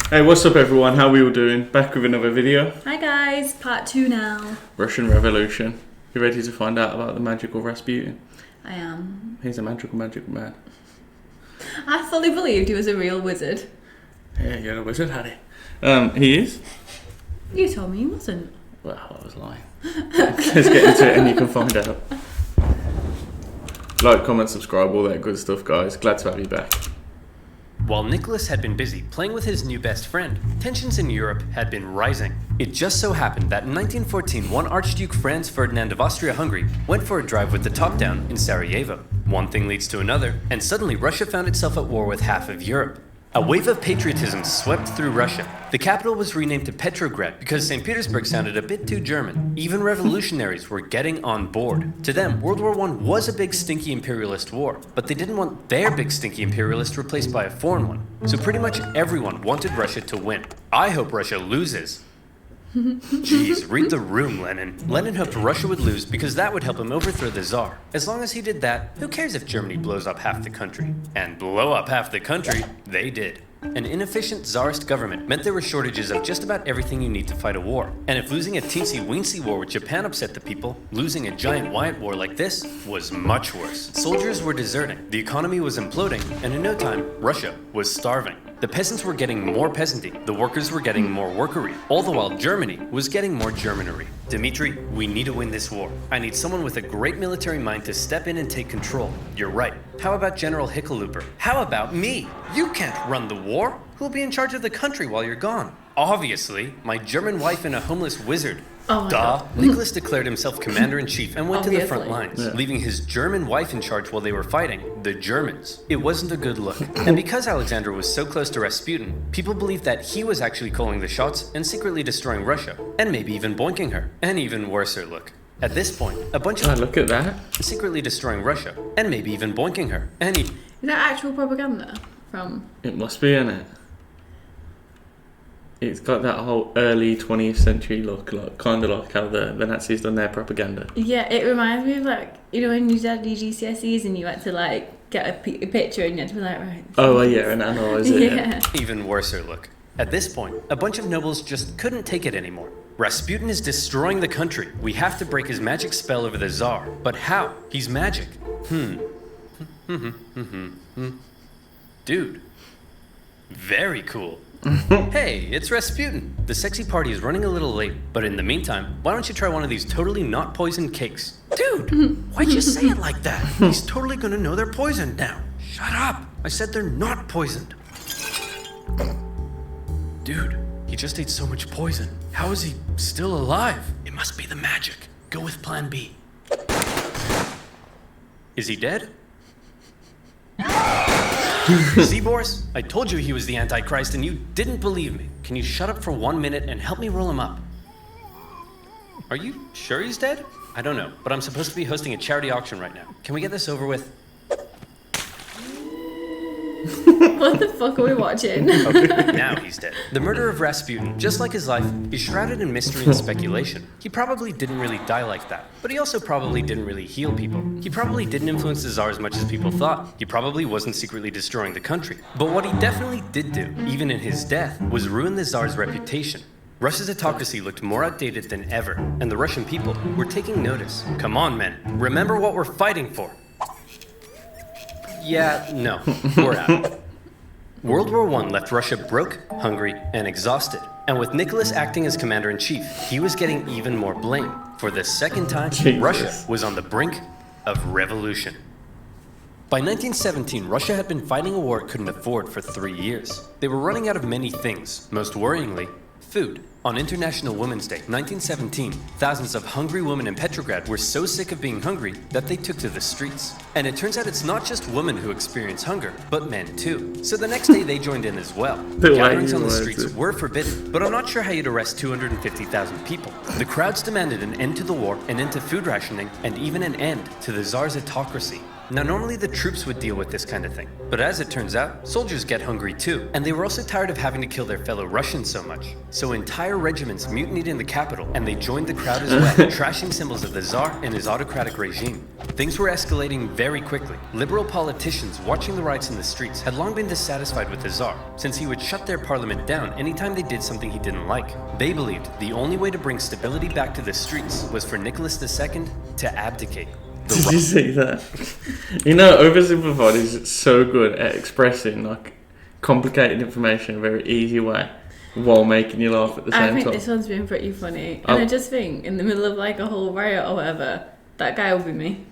Hey, what's up everyone? How we all doing? Back with another video. Hi guys, part 2 now. Russian Revolution. You ready to find out about the magical Rasputin? I am. He's a magical man. I fully believed he was a real wizard. Yeah, you're a wizard, Harry. He is? You told me he wasn't. Well, I was lying. Let's get into it and you can find out. Like, comment, subscribe, all that good stuff, guys. Glad to have you back. While Nicholas had been busy playing with his new best friend, tensions in Europe had been rising. It just so happened that in 1914, one Archduke Franz Ferdinand of Austria-Hungary went for a drive with the top down in Sarajevo. One thing leads to another, and suddenly Russia found itself at war with half of Europe. A wave of patriotism swept through Russia. The capital was renamed to Petrograd because St. Petersburg sounded a bit too German. Even revolutionaries were getting on board. To them, World War I was a big stinky imperialist war, but they didn't want their big stinky imperialist replaced by a foreign one. So pretty much everyone wanted Russia to win. I hope Russia loses. Jeez, read the room, Lenin. Lenin hoped Russia would lose because that would help him overthrow the Tsar. As long as he did that, who cares if Germany blows up half the country? And blow up half the country, they did. An inefficient Tsarist government meant there were shortages of just about everything you need to fight a war. And if losing a teensy-weensy war with Japan upset the people, losing a giant Wyatt war like this was much worse. Soldiers were deserting, the economy was imploding, and in no time, Russia was starving. The peasants were getting more peasanty, the workers were getting more workery, all the while Germany was getting more Germanery. Dmitri, we need to win this war. I need someone with a great military mind to step in and take control. You're right. How about General Hickenlooper? How about me? You can't run the war. Who'll be in charge of the country while you're gone? Obviously, my German wife and a homeless wizard. Oh my God. Nicholas declared himself commander-in-chief and went to the front lines, Yeah. leaving his German wife in charge while they were fighting the Germans. It wasn't a good look. And because Alexander was so close to Rasputin, people believed that he was actually calling the shots and secretly destroying Russia, and maybe even boinking her. An even worser look. At this point, a bunch Oh, of look at that. secretly destroying Russia, and maybe even boinking her. Is that actual propaganda from... It must be, innit? It's got that whole early 20th century look, like kind of like how the Nazis done their propaganda. Yeah, it reminds me of like, you know when you did your GCSEs and you had to like get a picture and you had to be like, right. Oh, well, yeah, and analyze it. Yeah. Even worser look. At this point, a bunch of nobles just couldn't take it anymore. Rasputin is destroying the country. We have to break his magic spell over the Tsar. But how? He's magic. Dude. Very cool. Hey, it's Rasputin. The sexy party is running a little late, but in the meantime, why don't you try one of these totally not poisoned cakes? Dude, why'd you say it like that? He's totally gonna know they're poisoned now. Shut up. I said they're not poisoned. Dude, he just ate so much poison. How is he still alive? It must be the magic. Go with plan B. Is he dead? See, Boris? I told you he was the Antichrist and you didn't believe me. Can you shut up for 1 minute and help me roll him up? Are you sure he's dead? I don't know, but I'm supposed to be hosting a charity auction right now. Can we get this over with? What the fuck are we watching? Now he's dead. The murder of Rasputin, just like his life, is shrouded in mystery and speculation. He probably didn't really die like that, but he also probably didn't really heal people. He probably didn't influence the Tsar as much as people thought. He probably wasn't secretly destroying the country. But what he definitely did do, even in his death, was ruin the Tsar's reputation. Russia's autocracy looked more outdated than ever, and the Russian people were taking notice. Come on, men. Remember what we're fighting for. Yeah, no, we're out. World War I left Russia broke, hungry, and exhausted. And with Nicholas acting as commander-in-chief, he was getting even more blame. For the second time, Jesus. Russia was on the brink of revolution. By 1917, Russia had been fighting a war it couldn't afford for 3 years. They were running out of many things, most worryingly, food. On International Women's Day, 1917, thousands of hungry women in Petrograd were so sick of being hungry that they took to the streets. And it turns out it's not just women who experience hunger, but men too. So the next day they joined in as well. Gatherings on the streets were forbidden, but I'm not sure how you'd arrest 250,000 people. The crowds demanded an end to the war, an end to food rationing, and even an end to the Tsar's autocracy. Now normally the troops would deal with this kind of thing, but as it turns out, soldiers get hungry too, and they were also tired of having to kill their fellow Russians so much. So entire regiments mutinied in the capital, and they joined the crowd as well, trashing symbols of the Tsar and his autocratic regime. Things were escalating very quickly. Liberal politicians watching the riots in the streets had long been dissatisfied with the Tsar, since he would shut their parliament down anytime they did something he didn't like. They believed the only way to bring stability back to the streets was for Nicholas II to abdicate. Did you see that? You know, OverSimplified is so good at expressing like complicated information in a very easy way while making you laugh at the same I think time. this one's been pretty funny. And I just think, in the middle of like a whole riot or whatever, that guy will be me.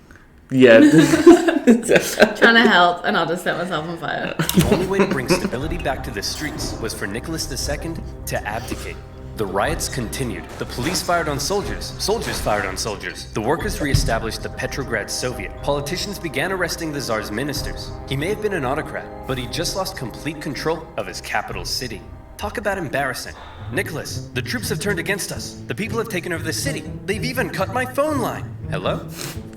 Yeah. Trying to help, and I'll just set myself on fire. The only way to bring stability back to the streets was for Nicholas II to abdicate. The riots continued. The police fired on soldiers. Soldiers fired on soldiers. The workers re-established the Petrograd Soviet. Politicians began arresting the Tsar's ministers. He may have been an autocrat, but he just lost complete control of his capital city. Talk about embarrassing. Nicholas, the troops have turned against us. The people have taken over the city. They've even cut my phone line. Hello?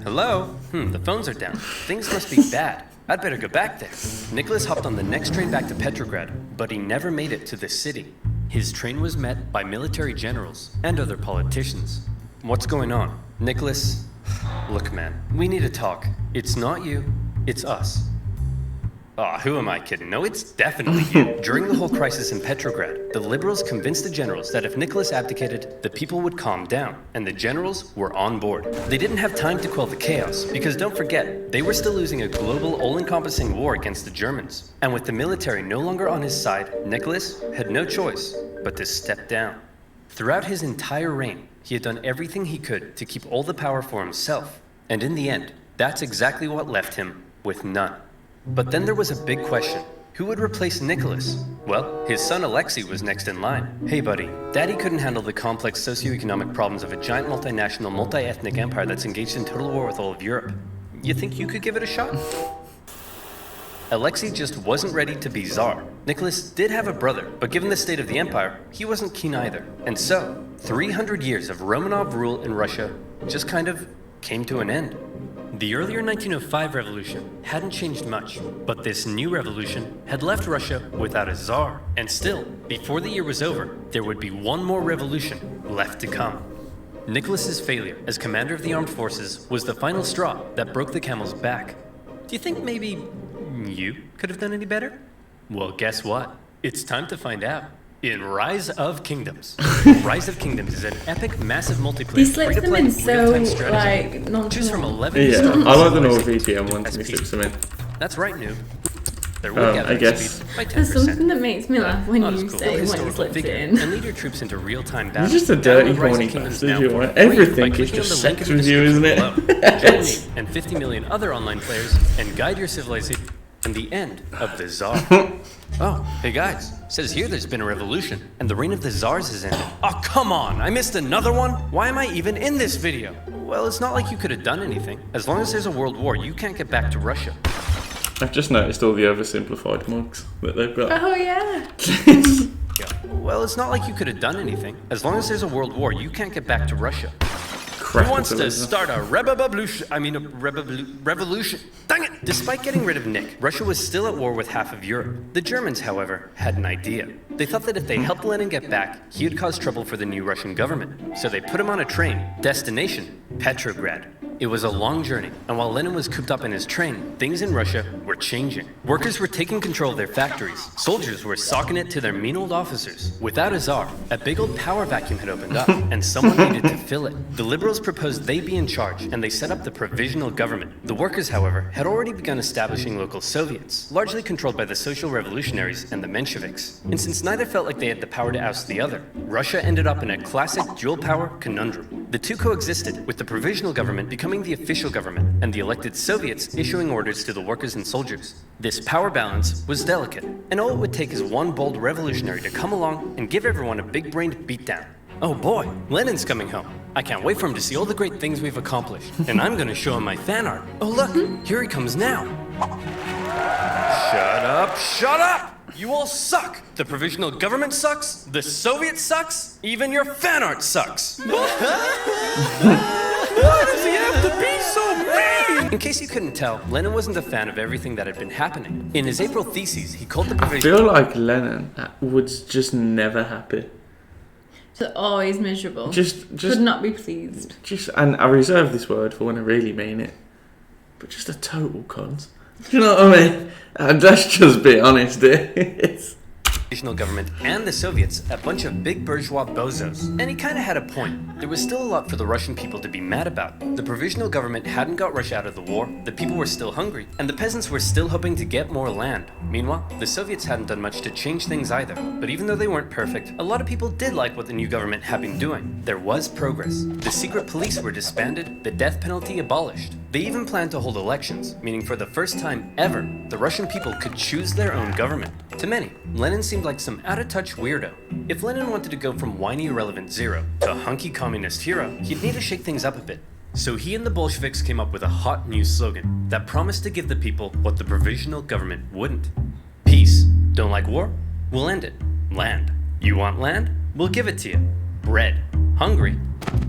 Hello? The phones are down. Things must be bad. I'd better go back there. Nicholas hopped on the next train back to Petrograd, but he never made it to the city. His train was met by military generals and other politicians. What's going on? Nicholas, look man, we need to talk. It's not you, it's us. Who am I kidding? No, it's definitely you. During the whole crisis in Petrograd, the liberals convinced the generals that if Nicholas abdicated, the people would calm down, and the generals were on board. They didn't have time to quell the chaos, because don't forget, they were still losing a global, all-encompassing war against the Germans. And with the military no longer on his side, Nicholas had no choice but to step down. Throughout his entire reign, he had done everything he could to keep all the power for himself, and in the end, that's exactly what left him with none. But then there was a big question. Who would replace Nicholas? Well, his son Alexei was next in line. Hey buddy, Daddy couldn't handle the complex socioeconomic problems of a giant multinational, multi-ethnic empire that's engaged in total war with all of Europe. You think you could give it a shot? Alexei just wasn't ready to be Tsar. Nicholas did have a brother, but given the state of the empire, he wasn't keen either. And so, 300 years of Romanov rule in Russia just kind of came to an end. The earlier 1905 revolution hadn't changed much, but this new revolution had left Russia without a Tsar. And still, before the year was over, there would be one more revolution left to come. Nicholas's failure as commander of the armed forces was the final straw that broke the camel's back. Do you think maybe you could have done any better? Well, guess what? It's time to find out. In Rise of Kingdoms. Rise of Kingdoms is an epic, massive multiplayer. He slips them in so, real-time strategy. like, not Choose from 11 Yeah, historical I like the normal civilizations VTM ones when he slips them in. That's right, noob. Their wood I gathering guess. speed by 10%. There's something that makes me laugh when Not as you cool. say when he Historical slips it figure, in. and lead your troops into real-time You're battle. just a dirty, Download Rise of horny Kingdoms bastard, now you for are. free Everything by is clicking on just the link sex in the with you, isn't description it? below. Join me and 50 million other online players and guide your civilization and the end of the Tsar. Oh, hey guys, says here there's been a revolution and the reign of the Tsars has ended. Oh, come on, I missed another one? Why am I even in this video? Well, it's not like you could have done anything. As long as there's a world war, you can't get back to Russia. I've just noticed all the OverSimplified mugs that they've got. Oh yeah. Yeah. Well, it's not like you could have done anything. As long as there's a world war, you can't get back to Russia. Crap, Who wants it's to a start a revolution? Dang it! Despite getting rid of Nick, Russia was still at war with half of Europe. The Germans, however, had an idea. They thought that if they helped Lenin get back, he would cause trouble for the new Russian government. So they put him on a train. Destination, Petrograd. It was a long journey, and while Lenin was cooped up in his train, things in Russia were changing. Workers were taking control of their factories. Soldiers were socking it to their mean old officers. Without a Tsar, a big old power vacuum had opened up, and someone needed to fill it. The liberals proposed they be in charge, and they set up the provisional government. The workers, however, had already begun establishing local Soviets, largely controlled by the social revolutionaries and the Mensheviks. And since neither felt like they had the power to oust the other, Russia ended up in a classic dual power conundrum. The two coexisted, with the provisional government becoming the official government, and the elected Soviets issuing orders to the workers and soldiers. This power balance was delicate, and all it would take is one bold revolutionary to come along and give everyone a big-brained beatdown. Oh boy, Lenin's coming home. I can't wait for him to see all the great things we've accomplished, and I'm gonna show him my fan art. Oh look, here he comes now. Shut up, shut up! You all suck! The provisional government sucks, the Soviet sucks, even your fan art sucks! Why does he have to be so In case you couldn't tell, Lenin wasn't a fan of everything that had been happening. In his April theses, he called the I provisional... feel like Lenin was just never happy. So always miserable. Just Could not be pleased. and I reserve this word for when I really mean it, but just a total cunt. Do you know what I mean? And let's just be honest here. It's... Provisional government and the Soviets a bunch of big bourgeois bozos. And he kind of had a point. There was still a lot for the Russian people to be mad about. The provisional government hadn't got Russia out of the war, the people were still hungry, and the peasants were still hoping to get more land. Meanwhile, the Soviets hadn't done much to change things either. But even though they weren't perfect, a lot of people did like what the new government had been doing. There was progress. The secret police were disbanded, the death penalty abolished. They even planned to hold elections, meaning for the first time ever, the Russian people could choose their own government. To many, Lenin seemed like some out-of-touch weirdo. If Lenin wanted to go from whiny irrelevant zero to a hunky communist hero, he'd need to shake things up a bit. So he and the Bolsheviks came up with a hot new slogan that promised to give the people what the provisional government wouldn't. Peace. Don't like war? We'll end it. Land. You want land? We'll give it to you. Bread. Hungry?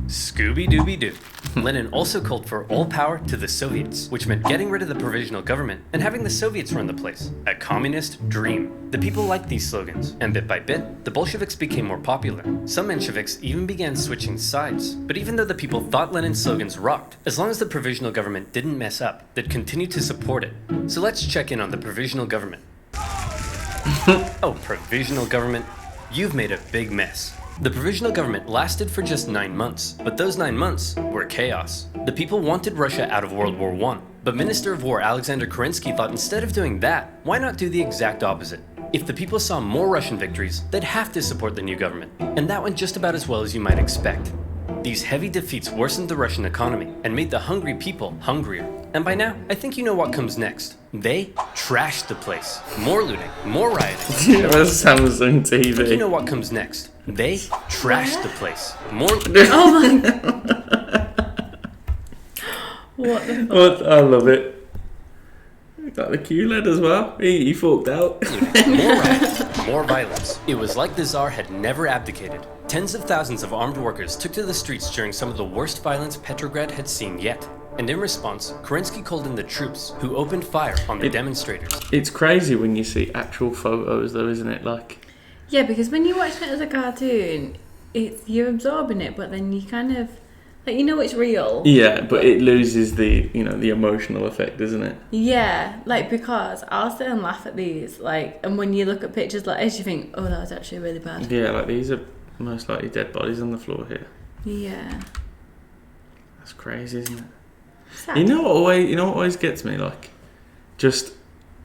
Scooby-Dooby-Doo. Lenin also called for all power to the Soviets, which meant getting rid of the provisional government and having the Soviets run the place. A communist dream. The people liked these slogans, and bit by bit, the Bolsheviks became more popular. Some Mensheviks even began switching sides. But even though the people thought Lenin's slogans rocked, as long as the provisional government didn't mess up, they'd continue to support it. So let's check in on the provisional government. Oh, provisional government, you've made a big mess. The provisional government lasted for just 9 months, but those 9 months were chaos. The people wanted Russia out of World War I, but Minister of War Alexander Kerensky thought instead of doing that, why not do the exact opposite? If the people saw more Russian victories, they'd have to support the new government, and that went just about as well as you might expect. These heavy defeats worsened the Russian economy and made the hungry people hungrier. And by now, I think you know what comes next. They trashed the place. More looting, more rioting. It was Samsung I think you TV. know what comes next. They trashed the place. More. Oh my god. What the fuck? I love it. Got the QLED as well. He forked out. More riots, more violence. It was like the Tsar had never abdicated. Tens of thousands of armed workers took to the streets during some of the worst violence Petrograd had seen yet. And in response, Kerensky called in the troops, who opened fire on the demonstrators. It's crazy when you see actual photos, though, isn't it? Like, Yeah, because when you're watching it as a cartoon, you're absorbing it, but then you kind of like it's real. yeah, but it loses the emotional effect, doesn't it? Yeah, like because I'll sit and laugh at these, and when you look at pictures like this, you think, oh, that was actually really bad. Yeah, like these are most likely dead bodies on the floor here. Yeah. That's crazy, isn't it? Sad. You know what always gets me? Like, just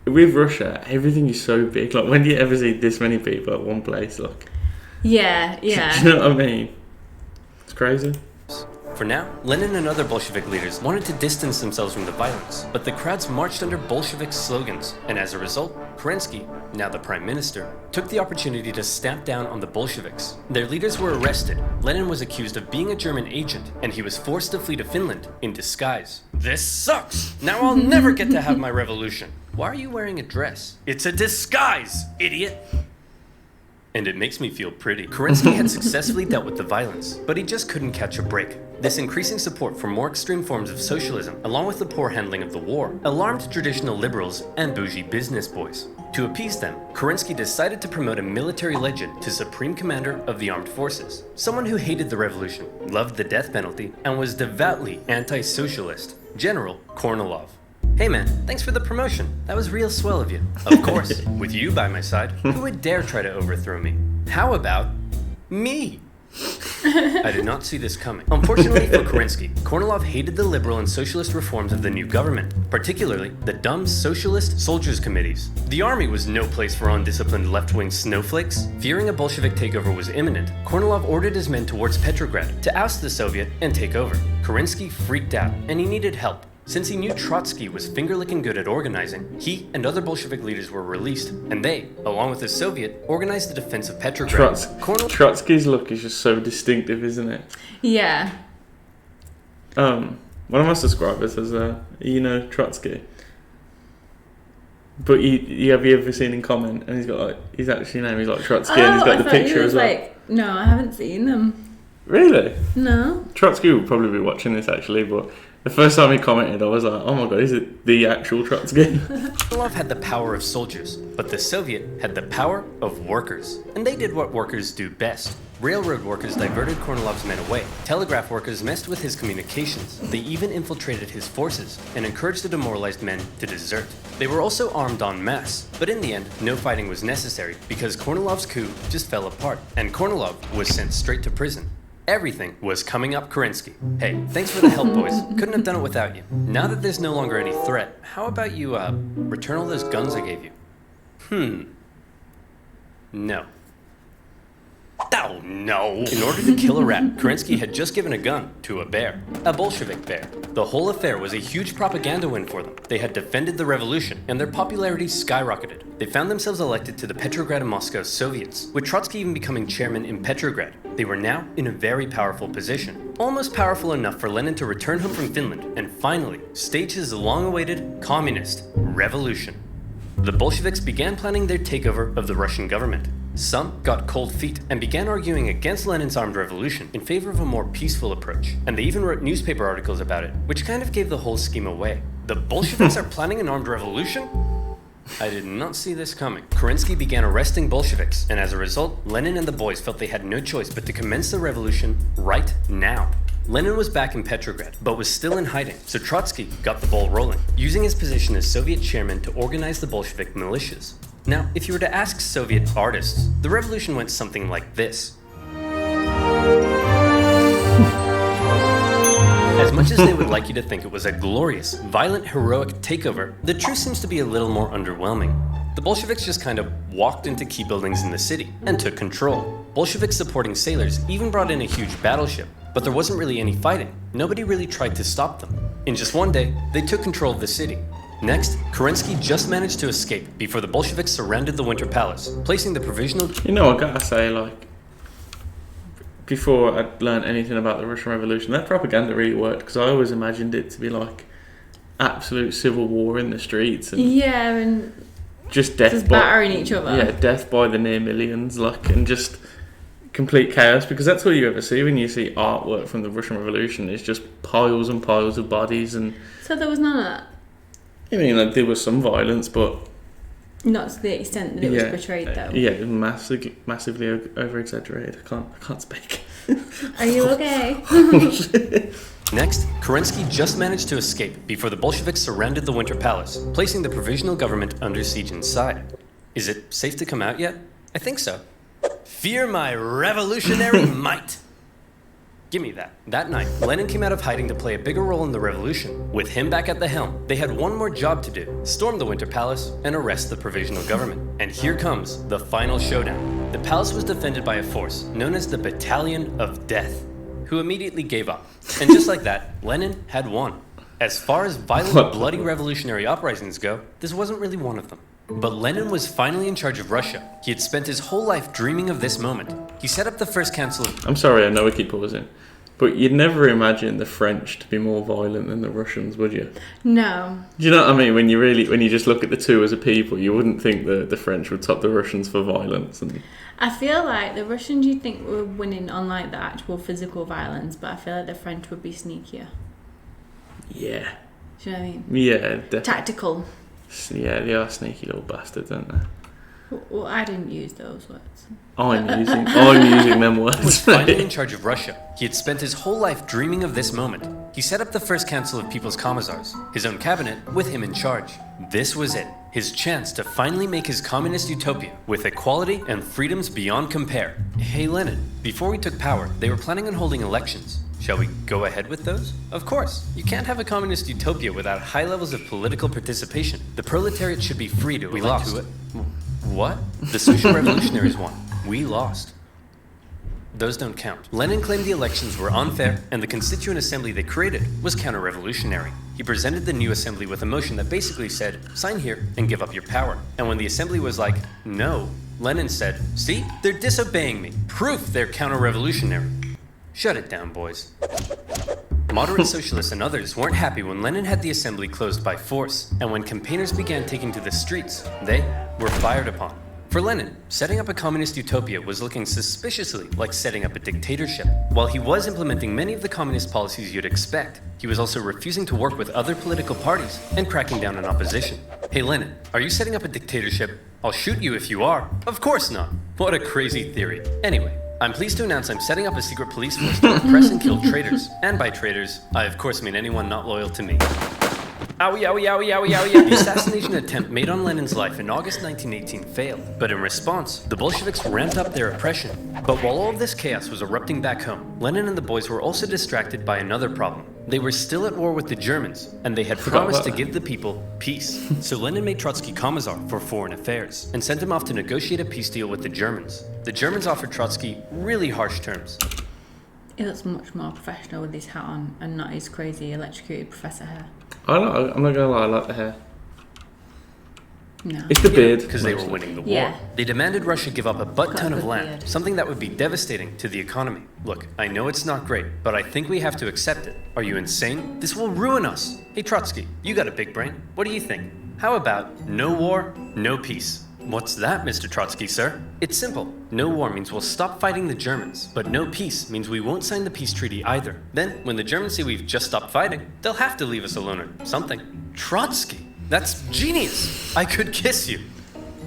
with Russia, everything is so big. Like, when do you ever see this many people at one place? Like, Yeah, do you yeah. know what I mean? It's crazy. For now, Lenin and other Bolshevik leaders wanted to distance themselves from the violence, but the crowds marched under Bolshevik slogans, and as a result, Kerensky, now the prime minister, took the opportunity to stamp down on the Bolsheviks. Their leaders were arrested, Lenin was accused of being a German agent, and he was forced to flee to Finland in disguise. This sucks! Now I'll never get to have my revolution. Why are you wearing a dress? It's a disguise, idiot! And it makes me feel pretty. Kerensky had successfully dealt with the violence, but he just couldn't catch a break. This increasing support for more extreme forms of socialism, along with the poor handling of the war, alarmed traditional liberals and bougie business boys. To appease them, Kerensky decided to promote a military legend to Supreme Commander of the Armed Forces, someone who hated the revolution, loved the death penalty, and was devoutly anti-socialist, General Kornilov. Hey man, thanks for the promotion. That was real swell of you. Of course, with you by my side, who would dare try to overthrow me? How about me? I did not see this coming. Unfortunately for Kerensky, Kornilov hated the liberal and socialist reforms of the new government, particularly the dumb socialist soldiers' committees. The army was no place for undisciplined left-wing snowflakes. Fearing a Bolshevik takeover was imminent, Kornilov ordered his men towards Petrograd to oust the Soviet and take over. Kerensky freaked out, and he needed help. Since he knew Trotsky was finger-licking good at organizing, he and other Bolshevik leaders were released, and they, along with the Soviet, organized the defense of Petrograd. Trotsky's look is just so distinctive, isn't it? Yeah. One of my subscribers says, Trotsky. But have you ever seen him comment? And he's got his actual name is Trotsky, and he's got the picture as well. No, I haven't seen them. Really? No. Trotsky will probably be watching this actually, but The first time he commented, I was like, oh my god, is it the actual Trotsky? Kornilov had the power of soldiers, but the Soviet had the power of workers. And they did what workers do best. Railroad workers diverted Kornilov's men away. Telegraph workers messed with his communications. They even infiltrated his forces and encouraged the demoralized men to desert. They were also armed en masse, but in the end, no fighting was necessary because Kornilov's coup just fell apart, and Kornilov was sent straight to prison. Everything was coming up Kerensky. Hey, thanks for the help, boys. Couldn't have done it without you. Now that there's no longer any threat, how about you, return all those guns I gave you? No. Oh, no. In order to kill a rat, Kerensky had just given a gun to a bear. A Bolshevik bear. The whole affair was a huge propaganda win for them. They had defended the revolution, and their popularity skyrocketed. They found themselves elected to the Petrograd and Moscow Soviets, with Trotsky even becoming chairman in Petrograd. They were now in a very powerful position. Almost powerful enough for Lenin to return home from Finland and finally stage his long-awaited communist revolution. The Bolsheviks began planning their takeover of the Russian government. Some got cold feet and began arguing against Lenin's armed revolution in favor of a more peaceful approach. And they even wrote newspaper articles about it, which kind of gave the whole scheme away. The Bolsheviks are planning an armed revolution? I did not see this coming. Kerensky began arresting Bolsheviks, and as a result, Lenin and the boys felt they had no choice but to commence the revolution right now. Lenin was back in Petrograd, but was still in hiding, so Trotsky got the ball rolling, using his position as Soviet chairman to organize the Bolshevik militias. Now, if you were to ask Soviet artists, the revolution went something like this. As much as they would like you to think it was a glorious, violent, heroic takeover, the truth seems to be a little more underwhelming. The Bolsheviks just kind of walked into key buildings in the city and took control. Bolshevik supporting sailors even brought in a huge battleship, but there wasn't really any fighting. Nobody really tried to stop them. In just one day, they took control of the city. Next, Kerensky just managed to escape before the Bolsheviks surrounded the Winter Palace, placing the provisional... You know, I gotta say, like, before I'd learned anything about the Russian Revolution, that propaganda really worked, because I always imagined it to be like absolute civil war in the streets and and just death just battering each other. Yeah, death by the near millions, like, and just complete chaos, because that's all you ever see when you see artwork from the Russian Revolution. It's just piles and piles of bodies, and So there was none of that? I mean, like, there was some violence, but not to the extent that it was portrayed, though. Yeah, it was massively over exaggerated. I can't speak. Are you okay? Next, Kerensky just managed to escape before the Bolsheviks surrounded the Winter Palace, placing the provisional government under siege inside. Is it safe to come out yet? I think so. Fear my revolutionary might! Give me that. That night, Lenin came out of hiding to play a bigger role in the revolution. With him back at the helm, they had one more job to do: storm the Winter Palace and arrest the provisional government. And here comes the final showdown. The palace was defended by a force known as the Battalion of Death, who immediately gave up. And just like that, Lenin had won. As far as violent, bloody revolutionary uprisings go, this wasn't really one of them. But Lenin was finally in charge of Russia. He had spent his whole life dreaming of this moment. He set up the first council of... I'm sorry, I know we keep pausing, but you'd never imagine the French to be more violent than the Russians, would you? No. Do you know what I mean? When you just look at the two as a people, you wouldn't think that the French would top the Russians for violence. And I feel like the Russians, you'd think, were winning on like the actual physical violence, but I feel like the French would be sneakier. yeah, Do you know what I mean? yeah, definitely. Tactical. Yeah, they are sneaky little bastards, aren't they? Well, I didn't use those words. I'm using them words. was finally in charge of Russia. He had spent his whole life dreaming of this moment. He set up the first council of People's Commissars, his own cabinet, with him in charge. This was it, his chance to finally make his communist utopia, with equality and freedoms beyond compare. Hey Lenin, before we took power, they were planning on holding elections. Shall we go ahead with those? Of course. You can't have a communist utopia without high levels of political participation. The proletariat should be free to elect who it. What? The social revolutionaries won. We lost. Those don't count. Lenin claimed the elections were unfair, and the Constituent Assembly they created was counter-revolutionary. He presented the new assembly with a motion that basically said, sign here and give up your power. And when the assembly was like, no, Lenin said, see, they're disobeying me. Proof they're counter-revolutionary. Shut it down, boys. Moderate socialists and others weren't happy when Lenin had the assembly closed by force, and when campaigners began taking to the streets, they were fired upon. For Lenin, setting up a communist utopia was looking suspiciously like setting up a dictatorship. While he was implementing many of the communist policies you'd expect, he was also refusing to work with other political parties and cracking down on opposition. Hey Lenin, are you setting up a dictatorship? I'll shoot you if you are. Of course not. What a crazy theory. Anyway, I'm pleased to announce I'm setting up a secret police force to repress and kill traitors. And by traitors, I of course mean anyone not loyal to me. Owie, owie, owie, owie, owie. The assassination attempt made on Lenin's life in August 1918 failed, but in response, the Bolsheviks ramped up their oppression. But while all of this chaos was erupting back home, Lenin and the boys were also distracted by another problem. They were still at war with the Germans, and they had promised to give the people peace. So Lenin made Trotsky Commissar for Foreign Affairs, and sent him off to negotiate a peace deal with the Germans. The Germans offered Trotsky really harsh terms. He looks much more professional with his hat on and not his crazy electrocuted professor hair. I'm not gonna lie, I like the hair. No. It's the beard. Because they were winning the war. Yeah. They demanded Russia give up a butt ton of good land, beard. something that would be devastating to the economy. Look, I know it's not great, but I think we have to accept it. Are you insane? This will ruin us. Hey Trotsky, you got a big brain. What do you think? How about no war, no peace? What's that, Mr. Trotsky, sir? It's simple. No war means we'll stop fighting the Germans, but no peace means we won't sign the peace treaty either. Then, when the Germans see we've just stopped fighting, they'll have to leave us alone or something. Trotsky, that's genius! I could kiss you.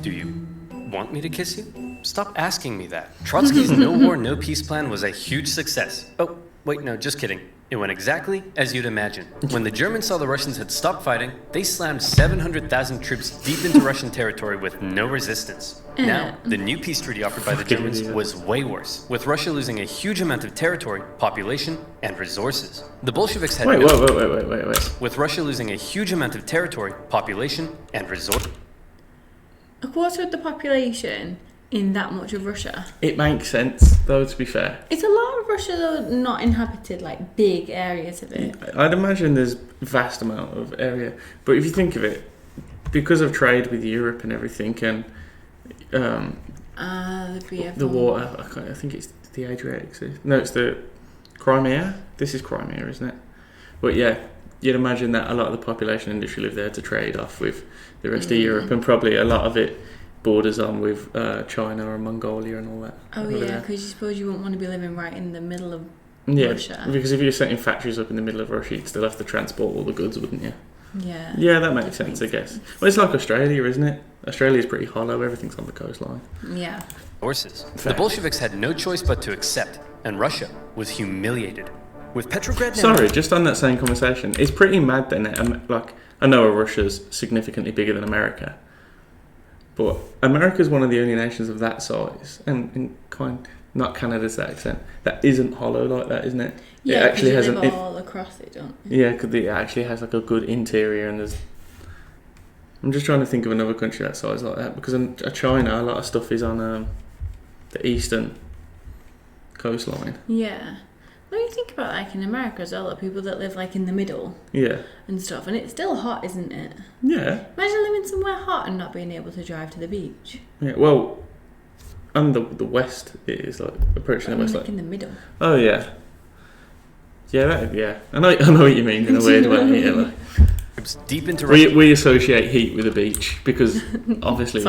Do you want me to kiss you? Stop asking me that. Trotsky's no war, no peace plan was a huge success. Oh, wait, no, just kidding. It went exactly as you'd imagine. When the Germans saw the Russians had stopped fighting, they slammed 700,000 troops deep into Russian territory with no resistance. Now, the new peace treaty offered by the Germans was way worse, with Russia losing a huge amount of territory, population, and resources. The Bolsheviks had Wait. with Russia losing a huge amount of territory, population, and resources. A quarter of the population in that much of Russia. It makes sense, though, to be fair. It's a lot of Russia, though, not inhabited, like big areas of it. I'd imagine there's vast amount of area. But if you think of it, because of trade with Europe and everything, and the water, I think it's the Adriatic Sea. No, it's the Crimea. This is Crimea, isn't it? But yeah, you'd imagine that a lot of the population industry live there to trade off with the rest of Europe, and probably a lot of it borders on with China and Mongolia and all that. Oh yeah, because you suppose you wouldn't want to be living right in the middle of Russia. Because if you're setting factories up in the middle of Russia, you'd still have to transport all the goods, wouldn't you? Yeah. Yeah, that makes sense, I guess. Well, it's like Australia, isn't it? Australia's pretty hollow, everything's on the coastline. Yeah. Forces. The Bolsheviks had no choice but to accept, and Russia was humiliated. With Petrograd now... Sorry, just on that same conversation, it's pretty mad then. Like, I know Russia's significantly bigger than America, but America's one of the only nations of that size, and not Canada to that extent, that isn't hollow like that, isn't it? Yeah, it actually you has live all across it, don't you? Yeah, because it actually has like a good interior, and there's... I'm just trying to think of another country that size like that, because in China, a lot of stuff is on the eastern coastline. Yeah. When you think about like in America as well, people that live like in the middle and stuff, and it's still hot, isn't it? Yeah. Imagine living somewhere hot and not being able to drive to the beach. Yeah, well, and the west it is like approaching the west, like in the middle. Oh yeah. Yeah, I know what you mean in a weird way. Yeah, like, deep into we associate heat with the beach because obviously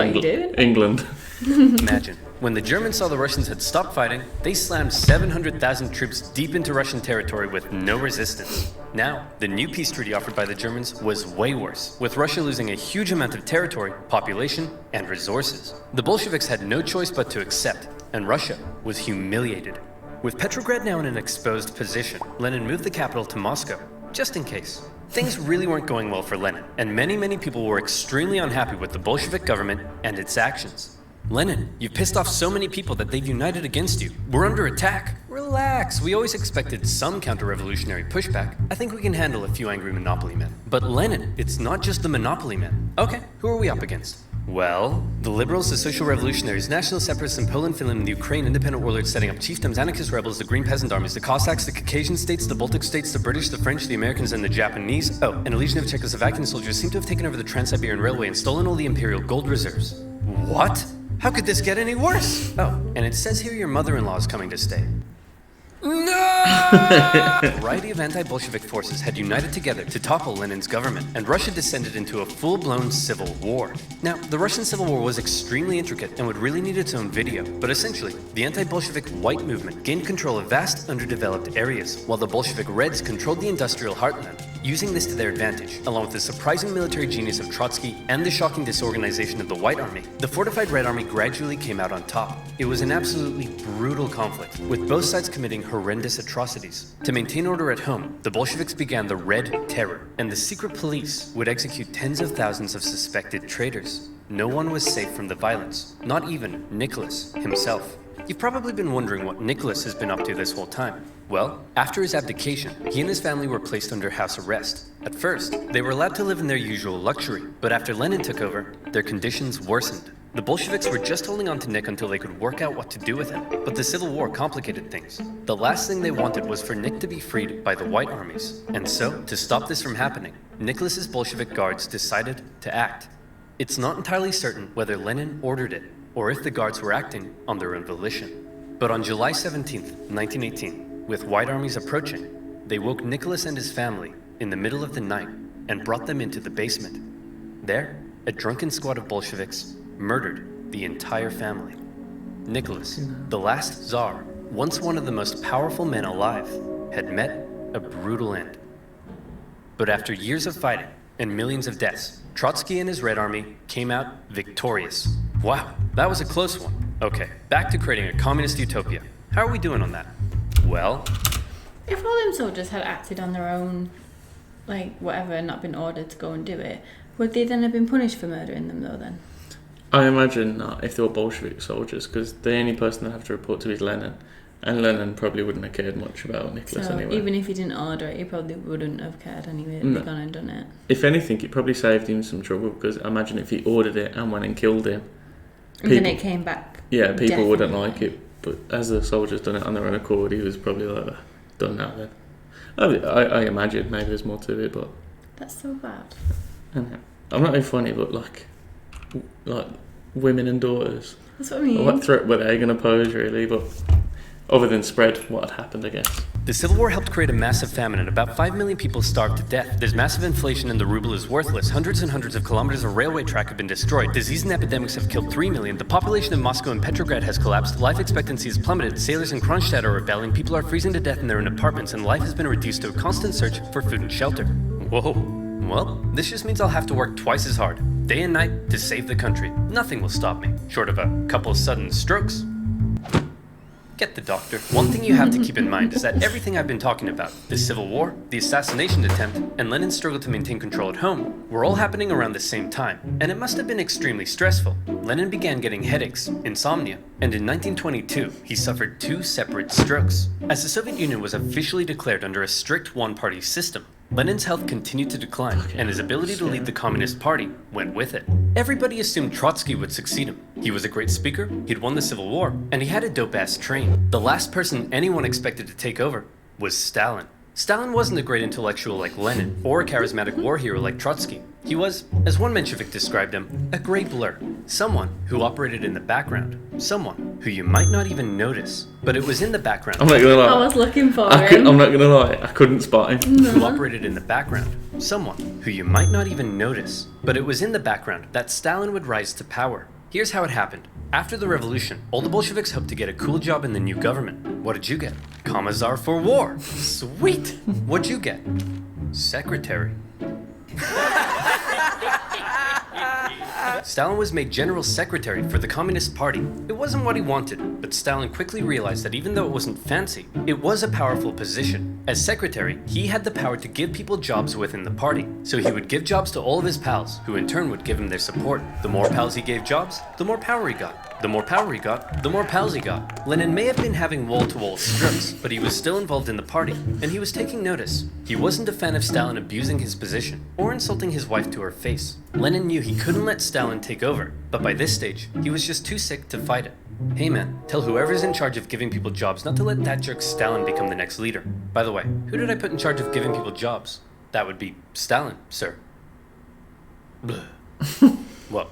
England. Imagine. When the Germans saw the Russians had stopped fighting, they slammed 700,000 troops deep into Russian territory with no resistance. Now, the new peace treaty offered by the Germans was way worse, with Russia losing a huge amount of territory, population, and resources. The Bolsheviks had no choice but to accept, and Russia was humiliated. With Petrograd now in an exposed position, Lenin moved the capital to Moscow, just in case. Things really weren't going well for Lenin, and many people were extremely unhappy with the Bolshevik government and its actions. Lenin, you've pissed off so many people that they've united against you. We're under attack. Relax, we always expected some counter-revolutionary pushback. I think we can handle a few angry monopoly men. But Lenin, it's not just the monopoly men. Okay, who are we up against? Well, the liberals, the social revolutionaries, national separatists in Poland, Finland, and the Ukraine, independent warlords setting up chiefdoms, anarchist rebels, the Green Peasant Armies, the Cossacks, the Caucasian states, the Baltic states, the British, the French, the Americans, and the Japanese. Oh, and a legion of Czechoslovakian soldiers seem to have taken over the Trans-Siberian Railway and stolen all the imperial gold reserves. What? How could this get any worse? Oh, and it says here your mother-in-law is coming to stay. A variety of anti-Bolshevik forces had united together to topple Lenin's government, and Russia descended into a full-blown civil war. Now, the Russian Civil War was extremely intricate and would really need its own video, but essentially, the anti-Bolshevik white movement gained control of vast, underdeveloped areas, while the Bolshevik Reds controlled the industrial heartland. Using this to their advantage, along with the surprising military genius of Trotsky and the shocking disorganization of the White Army, the fortified Red Army gradually came out on top. It was an absolutely brutal conflict, with both sides committing horrendous atrocities. To maintain order at home, the Bolsheviks began the Red Terror, and the secret police would execute tens of thousands of suspected traitors. No one was safe from the violence, not even Nicholas himself. You've probably been wondering what Nicholas has been up to this whole time. Well, after his abdication, he and his family were placed under house arrest. At first, they were allowed to live in their usual luxury, but after Lenin took over, their conditions worsened. The Bolsheviks were just holding on to Nick until they could work out what to do with him, but the Civil War complicated things. The last thing they wanted was for Nick to be freed by the White Armies. And so, to stop this from happening, Nicholas's Bolshevik guards decided to act. It's not entirely certain whether Lenin ordered it, or if the guards were acting on their own volition. But on July 17th, 1918, with White Armies approaching, they woke Nicholas and his family in the middle of the night and brought them into the basement. There, a drunken squad of Bolsheviks murdered the entire family. Nicholas, the last Tsar, once one of the most powerful men alive, had met a brutal end. But after years of fighting and millions of deaths, Trotsky and his Red Army came out victorious. Wow, that was a close one. Okay, back to creating a communist utopia. How are we doing on that? Well, If all them soldiers had acted on their own, like whatever, and not been ordered to go and do it, would they then have been punished for murdering them though then? I imagine not if they were Bolshevik soldiers, because the only person that have to report to is Lenin, and Lenin probably wouldn't have cared much about Nicholas So anyway. even if he didn't order it, he probably wouldn't have cared anyway. He'd No. gone and done it. If anything, it probably saved him some trouble, because I imagine if he ordered it and went and killed him, And then it came back. yeah, people wouldn't Definitely. like it. But as the soldiers done it on their own accord, he was probably like, done now then. I imagine maybe there's more to it, but That's so bad. I'm not being funny, but like women and daughters. That's what I mean. What threat were they going to pose, really? But other than spread what had happened, I guess. the Civil War helped create a massive famine and about 5 million people starved to death. There's massive inflation and the ruble is worthless. Hundreds and hundreds of kilometers of railway track have been destroyed. Disease and epidemics have killed 3 million. The population of Moscow and Petrograd has collapsed. Life expectancy has plummeted. Sailors in Kronstadt are rebelling. People are freezing to death in their own apartments and life has been reduced to a constant search for food and shelter. Whoa. Well, this just means I'll have to work twice as hard, day and night, to save the country. Nothing will stop me, short of a couple sudden strokes. Get the doctor. One thing you have to keep in mind is that everything I've been talking about, the Civil War, the assassination attempt, and Lenin's struggle to maintain control at home, were all happening around the same time, and it must have been extremely stressful. Lenin began getting headaches, insomnia, and in 1922, he suffered 2 separate strokes. As the Soviet Union was officially declared under a strict one-party system, Lenin's health continued to decline, and his ability to lead the Communist Party went with it. Everybody assumed Trotsky would succeed him. He was a great speaker, he'd won the Civil War, and he had a dope-ass train. The last person anyone expected to take over was Stalin. Stalin wasn't a great intellectual like Lenin, or a charismatic war hero like Trotsky. He was, as one Menshevik described him, a grey blur. Someone who operated in the background. Someone who you might not even notice. But it was in the background. I'm not gonna lie. I was looking for I'm him. not gonna lie. I couldn't spot him. Who operated in the background. Someone who you might not even notice. But it was in the background that Stalin would rise to power. Here's how it happened. After the revolution, all the Bolsheviks hoped to get a cool job in the new government. What did you get? Commissar for War. Sweet! What'd you get? Secretary. Stalin was made general secretary for the Communist Party. It wasn't what he wanted, but Stalin quickly realized that even though it wasn't fancy, it was a powerful position. As secretary, he had the power to give people jobs within the party. So he would give jobs to all of his pals, who in turn would give him their support. The more pals he gave jobs, the more power he got. The more power he got, the more pals he got. Lenin may have been having wall-to-wall strokes, but he was still involved in the party, and he was taking notice. He wasn't a fan of Stalin abusing his position, or insulting his wife to her face. Lenin knew he couldn't let Stalin take over, but by this stage, he was just too sick to fight it. Hey man, tell whoever's in charge of giving people jobs not to let that jerk Stalin become the next leader. By the way, who did I put in charge of giving people jobs? That would be Stalin, sir. Blah. Well,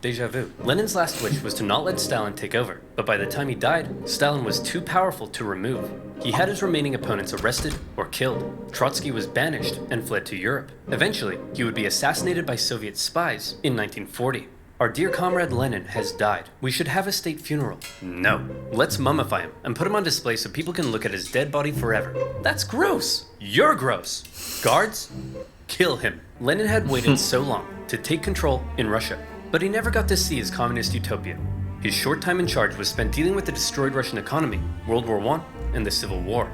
déjà vu. Lenin's last wish was to not let Stalin take over, but by the time he died, Stalin was too powerful to remove. He had his remaining opponents arrested or killed. Trotsky was banished and fled to Europe. Eventually, he would be assassinated by Soviet spies in 1940. Our dear comrade Lenin has died. We should have a state funeral. No. Let's mummify him and put him on display so people can look at his dead body forever. That's gross. You're gross. Guards, kill him. Lenin had waited so long to take control in Russia, but he never got to see his communist utopia. His short time in charge was spent dealing with the destroyed Russian economy, World War I, and the Civil War.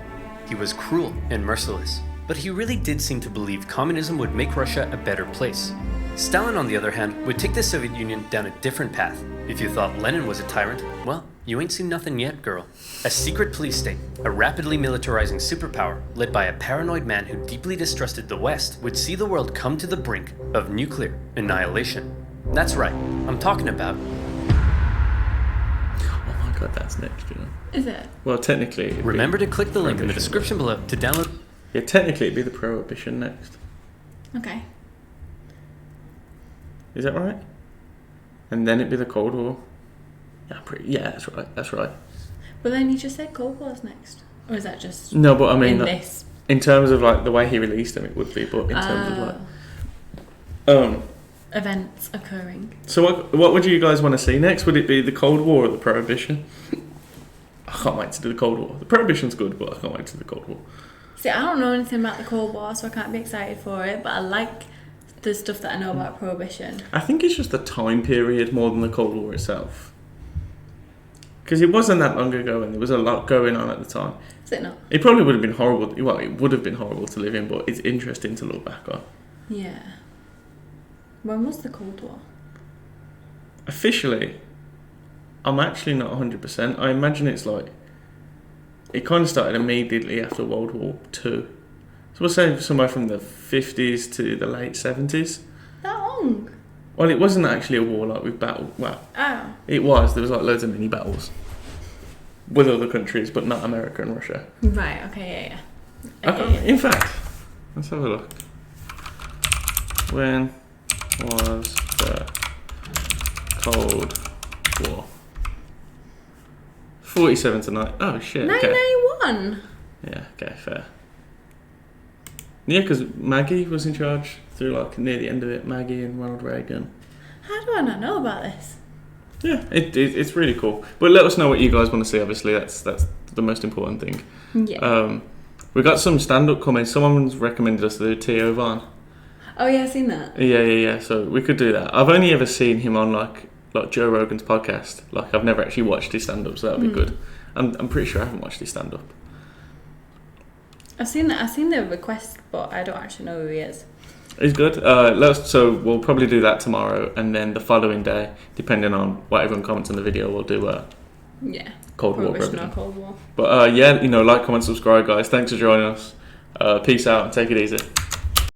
He was cruel and merciless, but he really did seem to believe communism would make Russia a better place. Stalin, on the other hand, would take the Soviet Union down a different path. If you thought Lenin was a tyrant, well, you ain't seen nothing yet, girl. A secret police state, a rapidly militarizing superpower, led by a paranoid man who deeply distrusted the West, would see the world come to the brink of nuclear annihilation. That's right, I'm talking about... Oh my god, that's next, you know. Is it? Well, technically... Remember to click the link in the description below to download... Yeah, technically it'd be the Prohibition next. Okay. Is that right? And then it'd be the Cold War. Yeah, that's right. But then you just said Cold War's next. Or is that just No, but I mean... in like, this? in terms of like the way he released them, it would be, but in terms of like... events occurring. So what would you guys want to see next? Would it be the Cold War or the Prohibition? I can't wait to do the Cold War. The Prohibition's good, but I can't wait to do the Cold War. See, I don't know anything about the Cold War, so I can't be excited for it, but I like the stuff that I know about Prohibition. I think it's just the time period more than the Cold War itself. Because it wasn't that long ago and there was a lot going on at the time. Is it not? It probably would have been horrible. Well, it would have been horrible to live in, but it's interesting to look back on. Yeah. When was the Cold War? Officially, I'm actually not 100%. I imagine it's like... It kind of started immediately after World War II. So we'll say somewhere from the 50s to the late 70s. That long? Well, it wasn't actually a war like with battle. Well, Oh. it was. There was like loads of mini battles with other countries, but not America and Russia. Right, okay, yeah. In fact, let's have a look. When was the Cold War? 47 tonight. Oh shit. Okay. 991? Yeah, okay, fair. Yeah, because Maggie was in charge through like near the end of it. Maggie and Ronald Reagan. How do I not know about this? Yeah, it's really cool. But let us know what you guys want to see. Obviously, that's the most important thing. Yeah. We got some stand-up coming. Someone's recommended us to do T.O. Van. Oh yeah, I've seen that. Yeah. So we could do that. I've only ever seen him on like Joe Rogan's podcast. Like I've never actually watched his stand-up, so that'd be good. I'm pretty sure I haven't watched his stand-up. I've seen the request, but I don't actually know who he is. He's good. So we'll probably do that tomorrow, and then the following day, depending on what everyone comments on the video, we'll do Cold War. Prohibition or Cold War. But like, comment, subscribe, guys. Thanks for joining us. Peace out and take it easy.